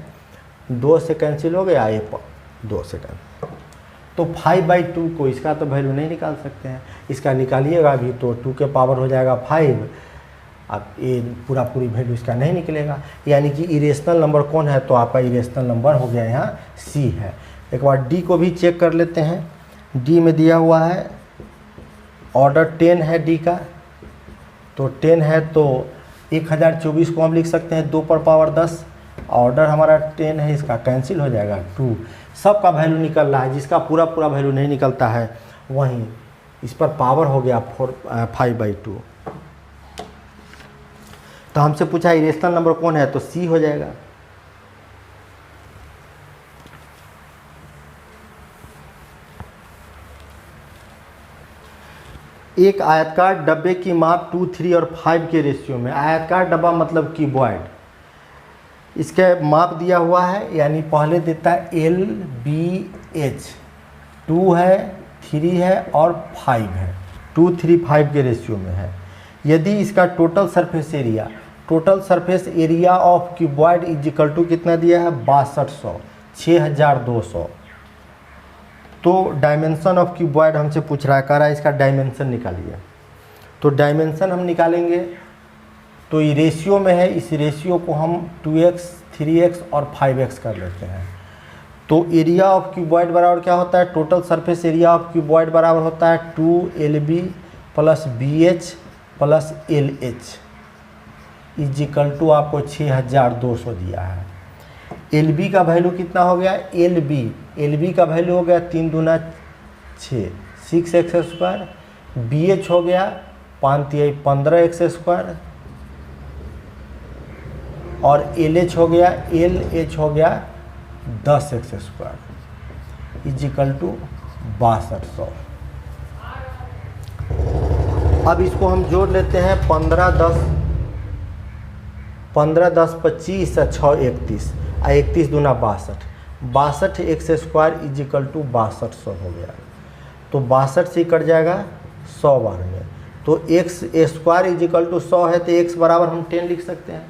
2 से कैंसिल हो गया, ये 2 से कैंसिल, तो 5/2 को इसका तो वैल्यू नहीं निकाल सकते हैं, इसका निकालिएगा अभी तो 2 के पावर हो जाएगा 5। अब ये पूरी वैल्यू इसका नहीं निकलेगा, यानी कि इरेशनल नंबर कौन है, तो आपका इरेशनल नंबर हो गया यहाँ सी है। एक बार डी को भी चेक कर लेते हैं। डी में दिया हुआ है ऑर्डर 10 है डी का, तो 10 है तो 1024 को हम लिख सकते हैं 2 पर पावर 10, ऑर्डर हमारा 10 है, इसका कैंसिल हो जाएगा 2। सबका वैल्यू निकल रहा है, जिसका पूरा वैल्यू नहीं निकलता है वहीं इस पर पावर हो गया 5/2। तो हमसे पूछा इरेशनल नंबर कौन है, तो सी हो जाएगा। एक आयताकार डब्बे की माप 2, 3 और 5 के रेशियो में, आयताकार डब्बा मतलब क्यूबॉइड, इसके माप दिया हुआ है, यानी पहले देता है LBH, 2 है 3 है और 5 है, 2 3 5 के रेशियो में है। यदि इसका total surface area of cuboid is equal to कितना दिया है, 6200, 6200। तो डायमेंशन ऑफ क्यूबॉइड हमसे पूछ रहा है, कह रहा है इसका डायमेंशन निकालिए। तो डायमेंशन हम निकालेंगे तो ये रेशियो में है, इस रेशियो को हम 2x, 3x और 5x कर लेते हैं। तो एरिया ऑफ क्यूबॉइड बराबर क्या होता है, total surface area of cuboid बराबर होता है 2LB plus BH plus LH is equal to आपको 6200 दिया है। LB का वैल्यू कितना हो गया, LB का वैल्यू हो गया 3 दूना 6, 6x स्क्वायर, BH हो गया 5 तिहाई 15x स्क्वायर और LH हो गया 10x square is equal to 6200। अब इसको हम जोड़ लेते हैं 15 10 25 और 6 31 और 31 दूना 62 x square is equal to 6200 हो गया। तो 62 से कट जाएगा 100 बार में, तो x square is equal to 100 है, तो x बराबर हम 10 लिख सकते हैं।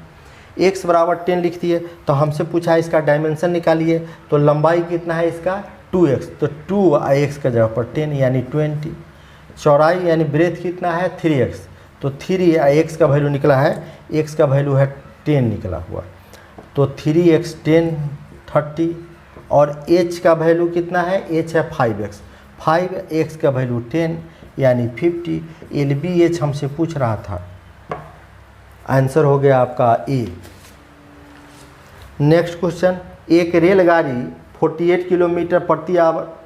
x बराबर 10 लिख दिए, तो हमसे पूछा है इसका डायमेंशन निकालिए। तो लंबाई कितना है इसका 2x, तो 2 x का जगह पर 10 यानी 20। चौड़ाई यानी ब्रेथ कितना है 3x, तो 3 x का वैल्यू निकला है, x का वैल्यू है 10 निकला हुआ, तो 3x 10 30 और h का वैल्यू कितना है, h है 5x, 5x का वैल्यू 10 यानी 50। LBH हमसे पूछ रहा था, आंसर हो गया आपका ए। नेक्स्ट क्वेश्चन, एक रेलगाड़ी 48 किलोमीटर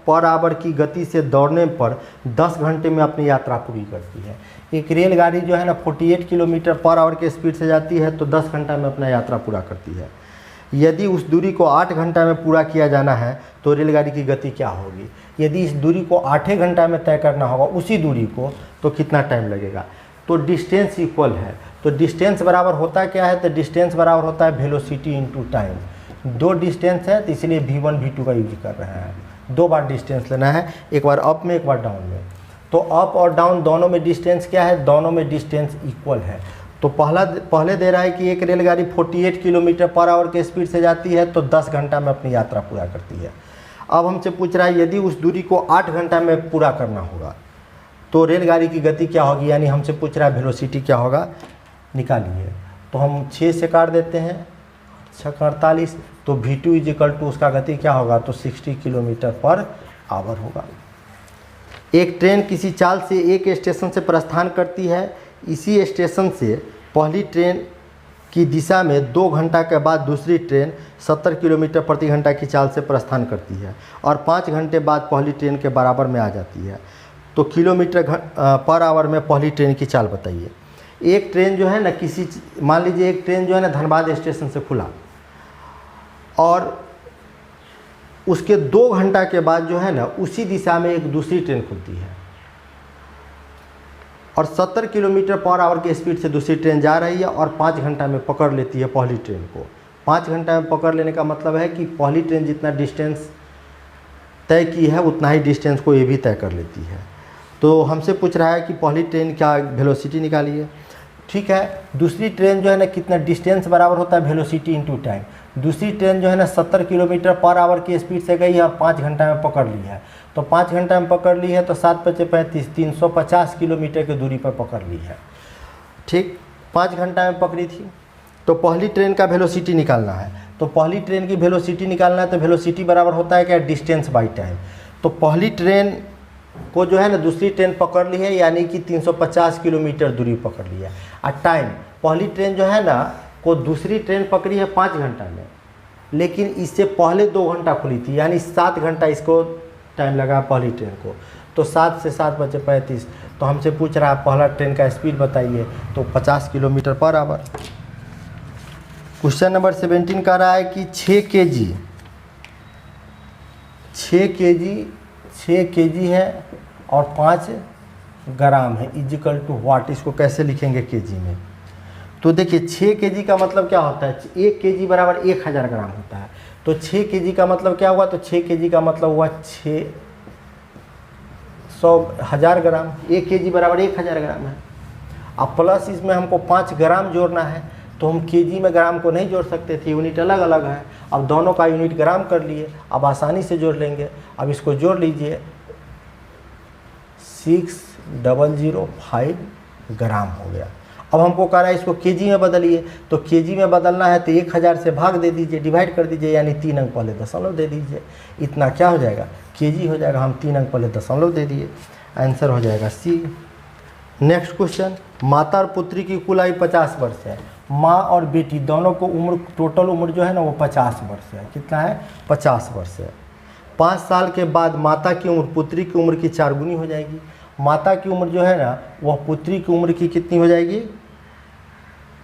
पर आवर की गति से दौड़ने पर 10 घंटे में अपनी यात्रा पूरी करती है। एक रेलगाड़ी जो है ना 48 किलोमीटर पर आवर के स्पीड से जाती है तो 10 घंटा में अपना यात्रा पूरा करती है। यदि उस दूरी को 8 घंटा में पूरा किया जाना है तो रेलगाड़ी की गति क्या होगी। यदि इस दूरी को 8 घंटा में तय करना होगा उसी दूरी को, तो कितना टाइम लगेगा। तो डिस्टेंस इक्वल है, तो डिस्टेंस बराबर होता क्या है, तो डिस्टेंस बराबर होता है वेलोसिटी इनटू टाइम। दो डिस्टेंस है तो इसलिए V1 V2 का यूज कर रहे हैं, 2 बार डिस्टेंस लेना है, एक बार अप में एक बार डाउन में। तो अप और डाउन दोनों में डिस्टेंस क्या है, दोनों में डिस्टेंस इक्वल है। तो पहले दे रहा है कि एक रेलगाड़ी 48 किलोमीटर पर आवर के स्पीड से जाती है तो 10 घंटा में अपनी यात्रा पूरा करती है। अब हमसे पूछ रहा है यदि उस दूरी को 8 घंटा में पूरा करना होगा तो रेलगाड़ी की गति क्या होगी, यानी हमसे पूछ रहा है वेलोसिटी क्या होगा, निकालिए। तो हम 6 से काट देते हैं, 6 48, तो V2 इज इक्वल टू उसका गति क्या होगा, तो 60 किलोमीटर पर आवर होगा। एक ट्रेन किसी चाल से एक स्टेशन से प्रस्थान करती है। इसी स्टेशन से पहली ट्रेन की दिशा में 2 घंटा के बाद दूसरी ट्रेन 70 किलोमीटर प्रति घंटा की चाल से प्रस्थान करती है और 5 घंटे बाद पहली ट्रेन के बराबर में आ जाती है। तो किलोमीटर पर आवर में पहली ट्रेन की चाल बताइए। एक ट्रेन जो है ना मान लीजिए एक ट्रेन जो है ना धनबाद स्टेशन से खुला और उसके 2 घंटा के बाद जो है ना उसी दिशा में एक दूसरी ट्रेन खुलती है और 70 किलोमीटर पर आवर की स्पीड से दूसरी ट्रेन जा रही है और 5 घंटा में पकड़ लेती है पहली ट्रेन को। 5 घंटा में पकड़ लेने का मतलब है कि पहली ट्रेन जितना डिस्टेंस तय की है उतना ही डिस्टेंस को ये भी तय कर लेती है। तो हमसे पूछ रहा है कि पहली ट्रेन क्या वेलोसिटी निकालिए। ठीक है, दूसरी ट्रेन जो है ना कितना डिस्टेंस बराबर होता है वेलोसिटी इंटू टाइम। दूसरी ट्रेन जो है ना 70 किलोमीटर पर आवर की स्पीड से गई है और 5 घंटा में पकड़ ली है। तो 5 घंटा में पकड़ ली है तो 7 × 5 = 35, 350 किलोमीटर की दूरी पर पकड़ ली है। ठीक, 5 घंटा में पकड़ी थी। तो पहली ट्रेन का वेलोसिटी निकालना है। तो पहली ट्रेन की वेलोसिटी निकालना है तो वेलोसिटी बराबर होता है क्या, डिस्टेंस बाई टाइम। तो पहली ट्रेन को जो है ना दूसरी ट्रेन पकड़ ली है यानी कि 350 किलोमीटर दूरी पकड़ ली है। और टाइम, पहली ट्रेन जो है ना को दूसरी ट्रेन पकड़ी है 5 घंटा में, लेकिन इससे पहले 2 घंटा खुली थी यानी 7 घंटा इसको टाइम लगा पहली ट्रेन को। तो 7 से 7 = 35। तो हमसे पूछ रहा है पहला ट्रेन का स्पीड बताइए, तो 50 kilometre per our. Question number 17 कह रहा है कि 6 केजी है और 5 ग्राम है इक्वल टू व्हाट। इसको कैसे लिखेंगे केजी में? तो देखिए 6 केजी का मतलब क्या होता है, 1 केजी बराबर 1000 ग्राम होता है। तो 6 केजी का मतलब क्या हुआ, तो 6 केजी का मतलब हुआ 1000 ग्राम। 1 केजी बराबर 1000 ग्राम है। अब प्लस इसमें हमको 5 ग्राम जोड़ना है, तो हम केजी में ग्राम को नहीं जोड़ सकते थे, यूनिट अलग अलग है। अब दोनों का यूनिट ग्राम कर लिए, अब आसानी से जोड़ लेंगे। अब इसको जोड़ लीजिए, 6005 ग्राम हो गया। अब हमको कह रहा है इसको केजी में बदलिए, तो केजी में बदलना है तो 1000 से भाग दे दीजिए, डिवाइड कर दीजिए, यानी 3 अंक पहले दशमलव दे दीजिए। इतना क्या हो जाएगा, केजी हो जाएगा। हम 3 अंक पहले दशमलव दे दिए, आंसर हो जाएगा सी। नेक्स्ट क्वेश्चन, माता और पुत्री की कुल आयु 50 वर्ष है। माँ और बेटी दोनों को उम्र, टोटल उम्र जो है ना वो 50 वर्ष है। कितना है, 50 वर्ष है। 5 साल के बाद माता की उम्र पुत्री की उम्र की 4 गुनी हो जाएगी। माता की उम्र जो है ना वह पुत्री की उम्र की कितनी हो जाएगी,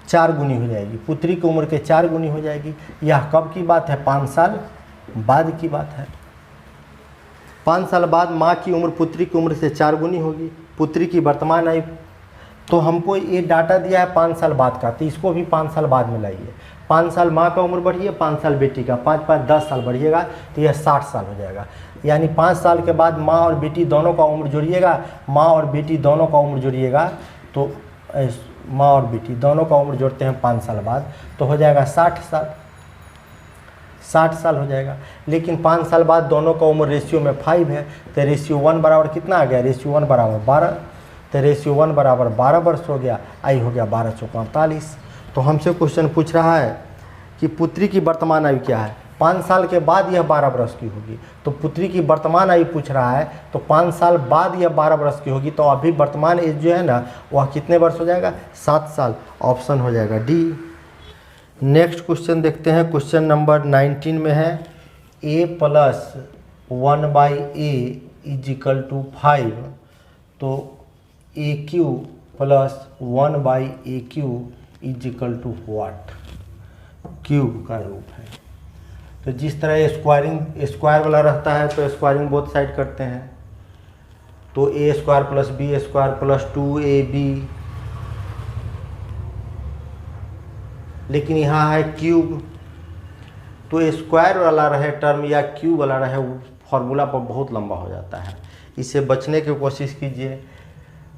4 गुनी हो जाएगी। पुत्री की उम्र के 4 गुनी हो जाएगी। यह कब की बात है, 5 साल बाद की बात है। 5 साल बाद माँ की उम्र पुत्री की उम्र से 4 गुनी होगी। पुत्री की वर्तमान आयु, तो हमको ये डाटा दिया है 5 साल बाद का, तो इसको भी 5 साल बाद में लाइए। 5 साल माँ का उम्र बढ़िए, 5 साल बेटी का, 5 × 5 = 10 साल बढ़िएगा, तो यह 60 साल हो जाएगा। यानी 5 साल के बाद माँ और बेटी दोनों का उम्र जोड़िएगा, माँ और बेटी दोनों का उम्र जोड़िएगा, तो माँ और बेटी दोनों का उम्र जोड़ते हैं 5 साल बाद, तो हो जाएगा 60 साल। 60 साल हो जाएगा। लेकिन 5 साल बाद दोनों का उम्र रेशियो में 5 है, तो रेशियो 1 बराबर कितना आ गया, रेशियो 1 बराबर 12। तो रेशियो 1 बराबर 12 वर्ष हो गया, आई हो गया 12 × 4 = 45। तो हमसे क्वेश्चन पूछ रहा है कि पुत्री की वर्तमान आयु क्या है। 5 साल के बाद यह 12 वर्ष की होगी, तो पुत्री की वर्तमान आयु पूछ रहा है, तो 5 साल बाद यह 12 वर्ष की होगी, तो अभी वर्तमान एज जो है ना वह कितने वर्ष हो जाएगा, 7 साल। ऑप्शन हो जाएगा डी। नेक्स्ट क्वेश्चन देखते हैं, क्वेश्चन नंबर 19 में है a + 1/a = 5। तो AQ + 1/AQ = व्हाट, क्यूब का रूप है। तो जिस तरह स्क्वायर वाला रहता है तो स्क्वायरिंग बोथ साइड करते हैं, तो a² + b² + 2ab, लेकिन यहाँ है क्यूब। तो स्क्वायर वाला रहे टर्म या क्यूब वाला रहे, वो फॉर्मूला पर बहुत लंबा हो जाता है, इससे बचने की कोशिश कीजिए।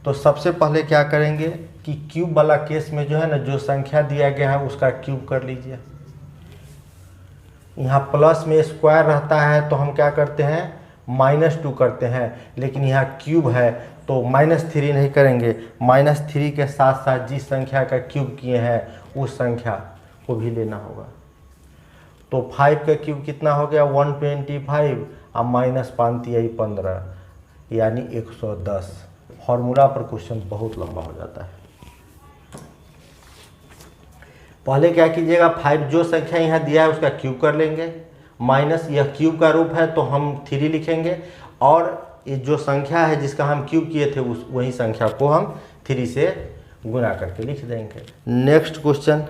तो सबसे पहले क्या करेंगे कि क्यूब वाला केस में जो है ना जो संख्या दिया गया है उसका क्यूब कर लीजिए। यहाँ प्लस में स्क्वायर रहता है तो हम क्या करते हैं, -2 करते हैं, लेकिन यहाँ क्यूब है तो -3 नहीं करेंगे, -3 के साथ साथ जिस संख्या का क्यूब किए हैं उस संख्या को भी लेना होगा। तो 5 का क्यूब कितना हो गया, 125, और -5 × 15, यानी 110। फॉर्मूला पर क्वेश्चन बहुत लंबा हो जाता है। पहले क्या कीजिएगा, 5 जो संख्या यहाँ दिया है उसका क्यूब कर लेंगे, माइनस यह क्यूब का रूप है तो हम 3 लिखेंगे, और ये जो संख्या है जिसका हम क्यूब किए थे उस वही संख्या को हम 3 से गुना करके लिख देंगे। नेक्स्ट क्वेश्चन,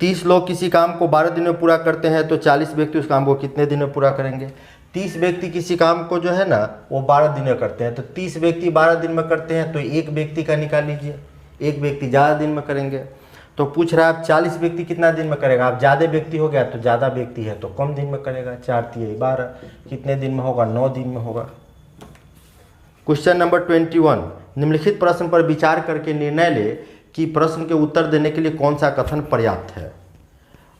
30 लोग किसी काम को 12 दिन में पूरा करते हैं तो 40 व्यक्ति उस काम को कितने दिन में पूरा करेंगे। 30 व्यक्ति किसी काम को जो है ना वो 12 दिन में करते हैं, तो 30 व्यक्ति 12 दिन में करते हैं तो एक व्यक्ति का निकाल लीजिए, एक व्यक्ति ज़्यादा दिन में करेंगे। तो पूछ रहा है आप 40 व्यक्ति कितना दिन में करेगा। आप ज़्यादा व्यक्ति हो गया तो ज़्यादा व्यक्ति है तो कम दिन में करेगा, 4 × 12 कितने दिन में होगा, 9 दिन में होगा। क्वेश्चन नंबर 21, निम्नलिखित प्रश्न पर विचार करके निर्णय ले कि प्रश्न के उत्तर देने के लिए कौन सा कथन पर्याप्त है।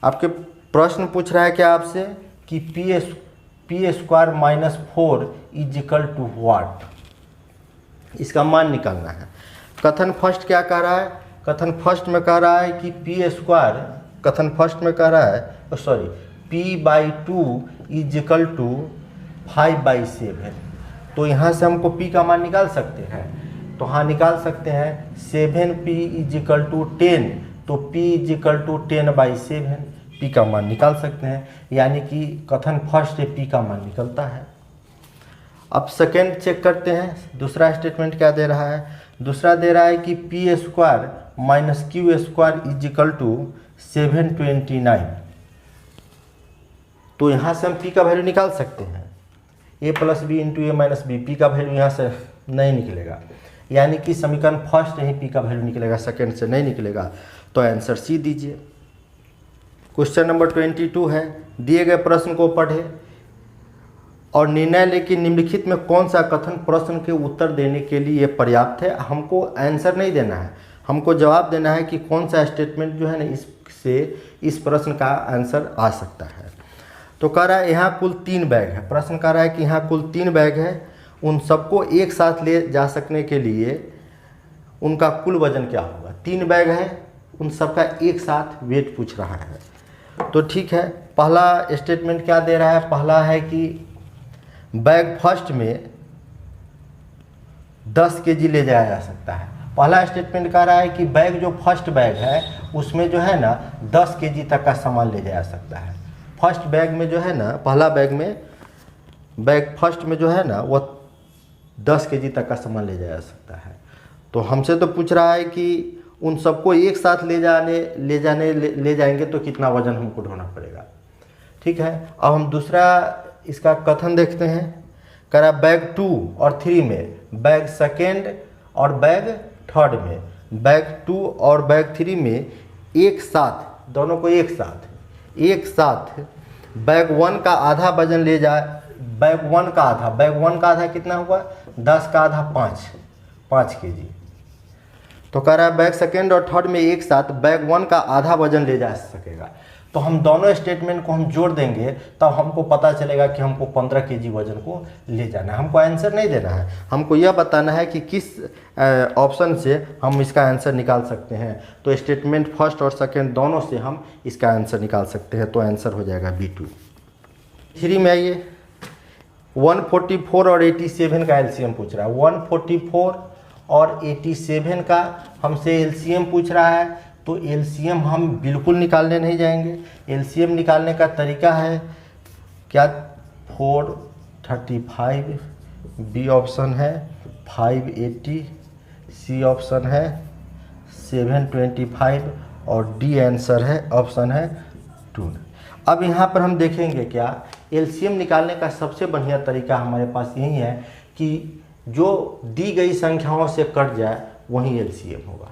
आपके प्रश्न पूछ रहा है क्या आपसे कि P square minus 4 is equal to what, इसका मान निकालना है। कथन फर्स्ट क्या कह रहा है, कथन फर्स्ट में कह रहा है कि पी स्क्वायर, कथन फर्स्ट में कह रहा है sorry p/2 is equal to 5/7। तो यहाँ से हमको p का मान निकाल सकते हैं, तो हाँ निकाल सकते हैं। 7p इज इक्वल टू 10, तो p is equal to 10/7, p का मान निकाल सकते हैं, यानी कि कथन फर्स्ट से p का मान निकलता है। अब सेकेंड चेक करते हैं, दूसरा स्टेटमेंट क्या दे रहा है। दूसरा दे रहा है कि P square minus Q square is equal to 729। तो यहाँ से हम p का वैल्यू निकाल सकते हैं, a + b × a - b, p का वैल्यू यहाँ से नहीं निकलेगा, यानी कि समीकरण फर्स्ट ही p का वैल्यू निकलेगा, सेकेंड से नहीं निकलेगा। तो आंसर सी दीजिए। क्वेश्चन नंबर 22 है, दिए गए प्रश्न को पढ़े और निर्णय ले कि निम्नलिखित में कौन सा कथन प्रश्न के उत्तर देने के लिए पर्याप्त है। हमको आंसर नहीं देना है, हमको जवाब देना है कि कौन सा स्टेटमेंट जो है ना इससे इस प्रश्न का आंसर आ सकता है। तो कह रहा है यहाँ कुल 3 बैग है, प्रश्न कह रहा है कि यहाँ कुल 3 बैग है, उन सबको एक साथ ले जा सकने के लिए उनका कुल वजन क्या होगा। 3 बैग है, उन सबका एक साथ वेट पूछ रहा है। तो ठीक है, पहला स्टेटमेंट क्या दे रहा है, पहला है कि बैग फर्स्ट में 10 kg ले जाया जा सकता है। पहला स्टेटमेंट कह रहा है कि बैग जो फर्स्ट बैग है उसमें जो है ना 10 kg तक का सामान ले जाया सकता है। फर्स्ट बैग में जो है ना, पहला बैग में, बैग फर्स्ट में जो है ना वो 10 kg तक का सामान ले जाया सकता है। तो हमसे तो पूछ रहा है कि उन सबको एक साथ ले जाएंगे तो कितना वजन हमको ढोना पड़ेगा। ठीक है, अब हम दूसरा इसका कथन देखते हैं। कह रहा बैग 2 और 3 में, बैग सेकेंड और बैग थर्ड में, बैग 2 और बैग 3 में एक साथ, दोनों को एक साथ बैग 1 का आधा वजन ले जाए। बैग 1 का आधा कितना हुआ, 10 का आधा 5 kg। तो कह रहा है बैग सेकेंड और थर्ड में एक साथ बैग 1 का आधा वजन ले जा सकेगा। तो हम दोनों स्टेटमेंट को हम जोड़ देंगे तब हमको पता चलेगा कि हमको 15 kg वजन को ले जाना है। हमको आंसर नहीं देना है, हमको यह बताना है कि किस ऑप्शन से हम इसका आंसर निकाल सकते हैं। तो स्टेटमेंट फर्स्ट और सेकेंड दोनों से हम इसका आंसर निकाल सकते हैं। तो आंसर हो जाएगा B2। 3 में आइए, 144 और 87 का एलसीएम पूछ रहा है। 144 और 87 का हमसे एलसीएम पूछ रहा है, तो एलसीएम हम बिल्कुल निकालने नहीं जाएंगे। एलसीएम निकालने का तरीका है क्या, 435 बी ऑप्शन है, 580 सी ऑप्शन है, 725 और डी आंसर है, ऑप्शन है 2। अब यहाँ पर हम देखेंगे क्या, एलसीएम निकालने का सबसे बढ़िया तरीका हमारे पास यही है कि जो दी गई संख्याओं से कट जाए वही एलसीएम होगा।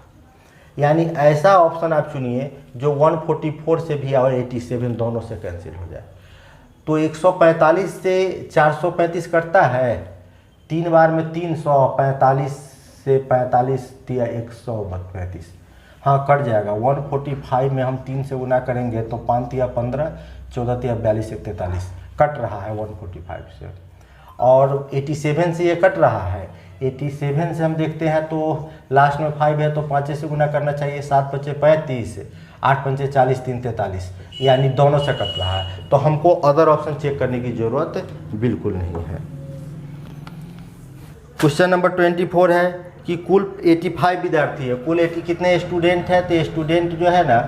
यानी ऐसा ऑप्शन आप चुनिए जो 144 से भी और 87 दोनों से कैंसिल हो जाए। तो 145 से 435 कटता है, 3 बार में 345 से 45 दिया 135, हाँ कट जाएगा। 145 में हम 3 से गुना करेंगे तो 5 या 15, 14 या 42 या 43 कट रहा है 145 से। और 87 से ये कट रहा है, 87 से हम देखते हैं तो लास्ट में 5 है तो 5 से गुना करना चाहिए, 7 × 5 = 35, 8 × 5 = 40, 3 × 43, यानी दोनों से कट रहा है। तो हमको अदर ऑप्शन चेक करने की ज़रूरत बिल्कुल नहीं है। क्वेश्चन नंबर 24 है कि कुल 85 विद्यार्थी है, कुल 80 कितने स्टूडेंट है, तो स्टूडेंट जो है ना,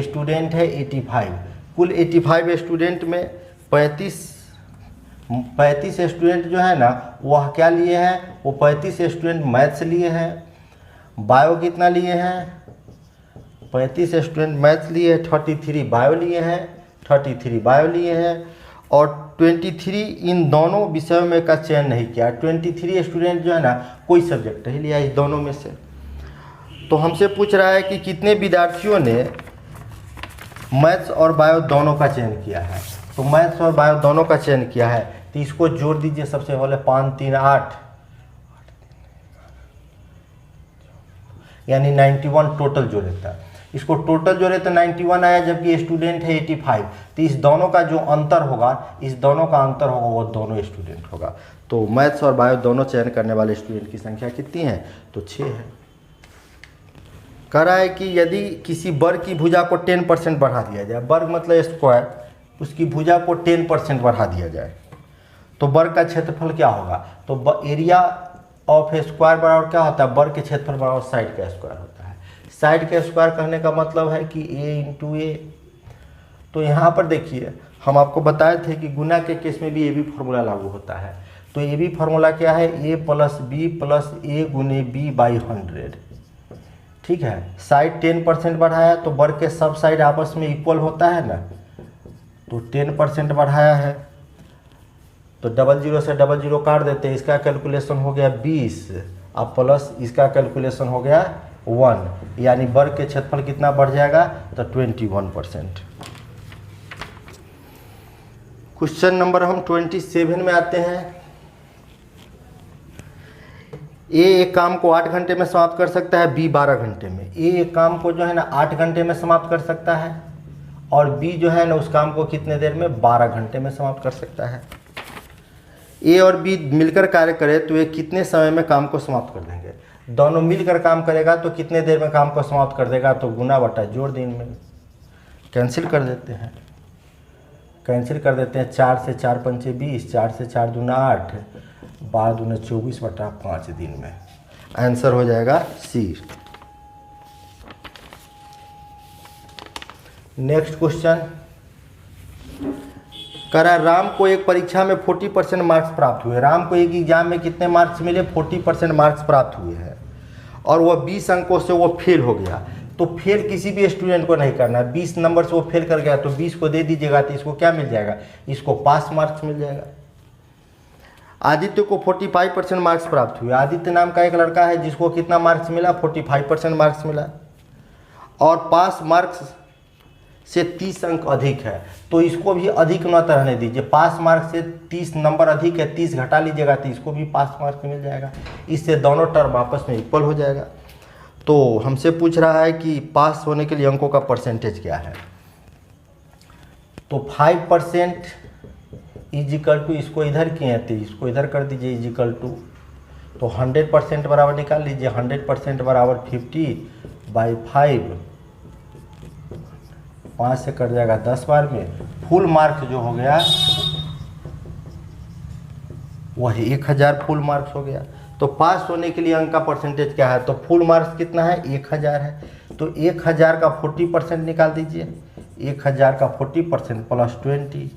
स्टूडेंट है 85। कुल 85 स्टूडेंट में 35 स्टूडेंट जो है ना वह क्या लिए हैं, वो 35 स्टूडेंट मैथ्स लिए हैं। बायो कितना लिए हैं, 35 स्टूडेंट मैथ्स लिए हैं, 33 बायो लिए हैं, 33 बायो लिए हैं, और 23 इन दोनों विषयों में का चयन नहीं किया। 23 स्टूडेंट जो है ना कोई सब्जेक्ट नहीं लिया इस दोनों में से। तो हमसे पूछ रहा है कि कितने विद्यार्थियों ने मैथ्स और बायो दोनों का चयन किया है। तो मैथ्स और बायो दोनों का चयन किया है, तो इसको जोड़ दीजिए। सबसे पहले 5 3 8 यानी 91 टोटल जोड़े था। इसको टोटल जोड़े तो 91 आया, जबकि स्टूडेंट है 85। तो इस दोनों का जो अंतर होगा, इस दोनों का अंतर होगा वो दोनों स्टूडेंट होगा। तो मैथ्स और बायो दोनों चयन करने वाले स्टूडेंट की संख्या कितनी है, तो 6 है। कह रहा है कि यदि किसी वर्ग की भुजा को 10% बढ़ा दिया जाए, वर्ग मतलब स्क्वायर, उसकी भुजा को 10% बढ़ा दिया जाए तो वर्ग का क्षेत्रफल क्या होगा। तो एरिया ऑफ ए स्क्वायर बराबर क्या होता है, वर्ग के क्षेत्रफल बराबर साइड का स्क्वायर होता है। साइड का स्क्वायर कहने का मतलब है कि a इंटू ए। तो यहाँ पर देखिए हम आपको बताए थे कि गुना के केस में भी ए बी फार्मूला लागू होता है। तो ए बी फार्मूला क्या है, a प्लस बी प्लस ए गुने बी बाई 100। ठीक है, साइड 10% बढ़ाया तो वर्ग के सब साइड आपस में इक्वल होता है ना, तो 10% बढ़ाया है तो 00 से 00 काट देते हैं। इसका कैलकुलेशन हो गया 20 अब प्लस इसका कैलकुलेशन हो गया 1, यानी वर्ग के क्षेत्रफल कितना बढ़ जाएगा, तो 21%। क्वेश्चन नंबर हम 27 में आते हैं। ए एक काम को 8 घंटे में समाप्त कर सकता है, बी 12 घंटे में। ए एक काम को जो है ना 8 घंटे में समाप्त कर सकता है, और बी जो है ना उस काम को कितने देर में, 12 घंटे में समाप्त कर सकता है। ए और बी मिलकर कार्य करे तो ये कितने समय में काम को समाप्त कर देंगे। दोनों मिलकर काम करेगा तो कितने देर में काम को समाप्त कर देगा, तो गुना बटा जोड़ दिन में। कैंसिल कर देते हैं, 4 से 4 पंचे 20, 4 से 4 दूना 8, 12 दूना 24 बटा 5 दिन में। आंसर हो जाएगा सी। नेक्स्ट क्वेश्चन करा, राम को एक परीक्षा में 40% मार्क्स प्राप्त हुए। राम को एक एग्जाम में कितने मार्क्स मिले, 40% मार्क्स प्राप्त हुए हैं, और वह 20 अंकों से वो फेल हो गया। तो फेल किसी भी स्टूडेंट को नहीं करना है। 20 नंबर से वो फेल कर गया तो 20 को दे दीजिएगा, तो इसको क्या मिल जाएगा, इसको पास मार्क्स मिल जाएगा। आदित्य को 45% मार्क्स प्राप्त हुए। आदित्य नाम का एक लड़का है जिसको कितना मार्क्स मिला, 45% मार्क्स मिला, और पास मार्क्स से 30 अंक अधिक है, तो इसको भी अधिक न रहने दीजिए। पास मार्क्स से 30 नंबर अधिक है, 30 घटा लीजिएगा तो इसको भी पास मार्क्स मिल जाएगा। इससे दोनों टर्म आपस में इक्वल हो जाएगा। तो हमसे पूछ रहा है कि पास होने के लिए अंकों का परसेंटेज क्या है। तो 5% इज इक्वल टू, इसको इधर किए थे इसको इधर कर दीजिए, इज इक्वल टू, तो 100% बराबर निकाल लीजिए। 100% बराबर 50/5, 5 से कट जाएगा 10 बार में। फुल मार्क्स जो हो गया वही 1000 फुल मार्क्स हो गया। तो पास होने के लिए अंक का परसेंटेज क्या है, तो फुल मार्क्स कितना है, 1000 है। तो 1000 का 40% निकाल दीजिए। 1000 का 40% प्लस 20,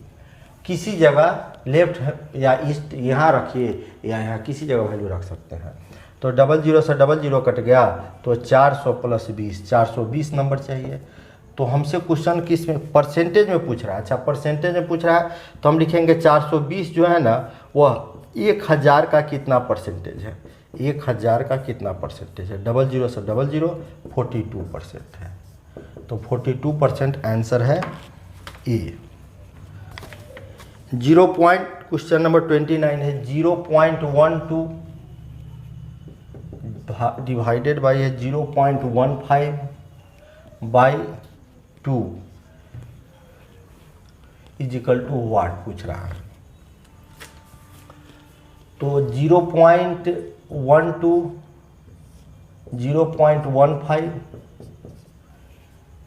किसी जगह लेफ्ट या ईस्ट यहाँ रखिए या यहाँ किसी जगह वैल्यू रख सकते हैं। तो 00 से 00 कट गया तो 400 प्लस 20, 420 नंबर चाहिए। तो हमसे क्वेश्चन किस में, परसेंटेज में पूछ रहा है। अच्छा, परसेंटेज में पूछ रहा है तो हम लिखेंगे 420 जो है ना वह 1000 का कितना परसेंटेज है, 1000 का कितना परसेंटेज है। 00 से 00 42% है, तो 42% आंसर है ए। क्वेश्चन नंबर 29 है, 0.12 डिवाइडेड बाई है 0.15/2 इज इक्वल टू वाट पूछ रहा है। तो 0.12 0.15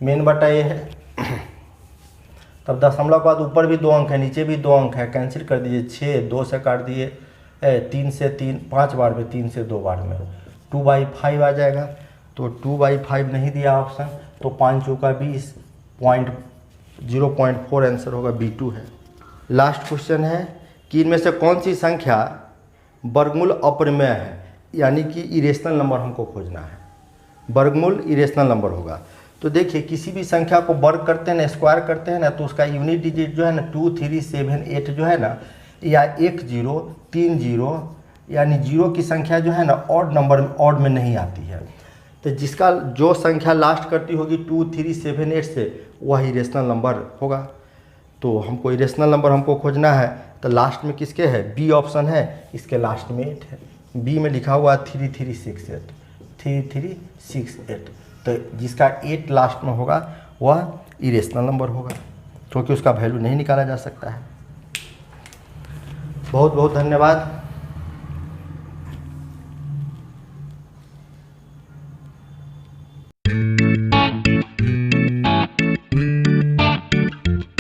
मेन बटा ये है, तब दशमलव के बाद ऊपर भी 2 अंक है, नीचे भी 2 अंक है, कैंसिल कर दीजिए। 6 2 से काट दिए, 3 से 3 5 बार में, 3 से 2 बार में 2/5 आ जाएगा। तो 2/5 नहीं दिया ऑप्शन, तो 5 चौका 20, 0.4 आंसर होगा, B2 है। लास्ट क्वेश्चन है कि इनमें से कौन सी संख्या वर्गमूल अप्रमेय है, यानी कि इरेशनल नंबर हमको खोजना है। वर्गमूल इरेशनल नंबर होगा। तो देखिए किसी भी संख्या को वर्ग करते हैं ना, स्क्वायर करते हैं ना, तो उसका यूनिट डिजिट जो है ना 2 3 7 8 जो है ना, या 1 0 3 0, यानी 0 की संख्या जो है ना ऑड में नहीं आती है। तो जिसका जो संख्या लास्ट करती होगी 2 3 7 8 से, वह इरेशनल नंबर होगा। तो हमको इरेशनल नंबर हमको खोजना है, तो लास्ट में किसके है, बी ऑप्शन है, इसके लास्ट में 8 है। बी में लिखा हुआ 3368, 3368। तो जिसका 8 लास्ट में होगा वह इरेशनल नंबर होगा, क्योंकि उसका वैल्यू नहीं निकाला जा सकता है। बहुत बहुत धन्यवाद।